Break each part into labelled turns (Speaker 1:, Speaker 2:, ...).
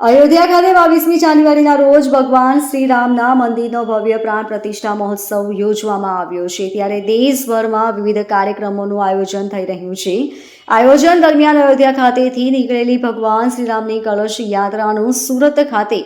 Speaker 1: અયોધ્યા ખાતે 22મી જાન્યુઆરીના રોજ ભગવાન શ્રી રામના મંદિરનો ભવ્ય પ્રાણ પ્રતિષ્ઠા મહોત્સવ યોજવામાં આવ્યો છે. ત્યારે દેશભરમાં વિવિધ કાર્યક્રમોનું આયોજન થઈ રહ્યું છે. આયોજન દરમિયાન અયોધ્યા ખાતેથી નીકળેલી ભગવાન શ્રી રામની કળશ યાત્રાનું સુરત ખાતે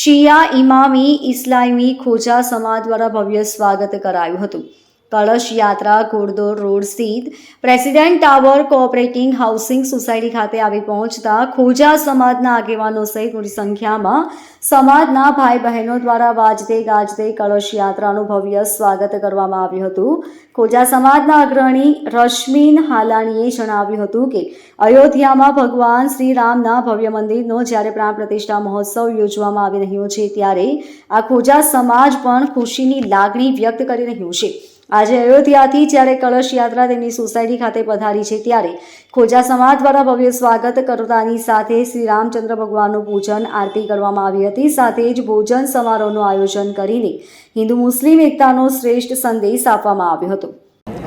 Speaker 1: શિયા ઇમામી ઇસ્લામી ખોજા સમાજ દ્વારા ભવ્ય સ્વાગત કરાયું હતું. કળશ યાત્રા ઘોડદોડ રોડ સ્થિત president tower cooperative housing society ખાતે આવી પહોંચતા ખોજા સમાજના આગેવાનો સહિત મોટી સંખ્યામાં સમાજના ભાઈ બહેનો દ્વારા વાજતે ગાજતે કળશ યાત્રાનું ભવ્ય સ્વાગત કરવામાં આવ્યું હતું. ખોજા સમાજના અગ્રણી રશ્મિન હાલાણીએ જણાવ્યું હતું કે અયોધ્યામાં ભગવાન શ્રી રામના ભવ્ય મંદિરનો જ્યારે પ્રાણ પ્રતિષ્ઠા મહોત્સવ યોજવામાં આવી રહ્યો છે ત્યારે આ ખોજા સમાજ પણ ખુશીની લાગણી વ્યક્ત કરી રહ્યું છે. આજે અયોધ્યાથી જ્યારે કળશ યાત્રા તેમની સોસાયટી ખાતે પધારી છે ત્યારે ખોજા સમાજ દ્વારા ભવ્ય સ્વાગત કરતાની સાથે શ્રી રામચંદ્ર ભગવાનનું પૂજન આરતી કરવામાં આવી હતી. સાથે જ ભોજન સમારોહનું આયોજન કરીને હિન્દુ મુસ્લિમ એકતાનો શ્રેષ્ઠ સંદેશ આપવામાં આવ્યો હતો.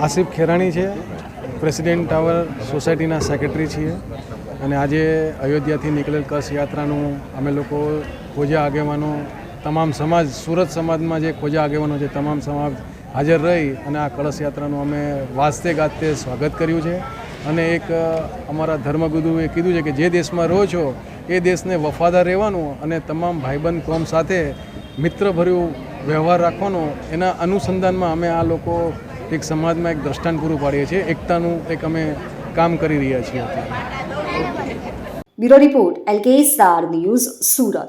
Speaker 2: આસિફ ખેરાણી છે, પ્રેસિડેન્ટ ટાવર સોસાયટીના સેક્રેટરી છીએ અને આજે અયોધ્યાથી નીકળેલ કળશ યાત્રાનું અમે લોકો ખોજા આગેવાનો તમામ સમાજ સુરત સમાજમાં જે ખોજા આગેવાનો છે તમામ સમાજ હાજર રહી અને આ કળશ યાત્રાનું અમે વાજતે ગાજતે સ્વાગત કર્યું છે. અને એક અમારા ધર્મગુરુએ કીધું છે કે જે દેશમાં રહો છો એ દેશને વફાદાર રહેવાનું અને તમામ ભાઈબંધ કોમ સાથે મિત્રભર્યું વ્યવહાર રાખવાનો. એના અનુસંધાનમાં અમે આ લોકો એક સમાજમાં એક દ્રષ્ટાંત પૂરું પાડીએ છીએ. એકતાનું એક અમે કામ કરી રહ્યા છીએ.
Speaker 1: Bureau report LK star news Surat.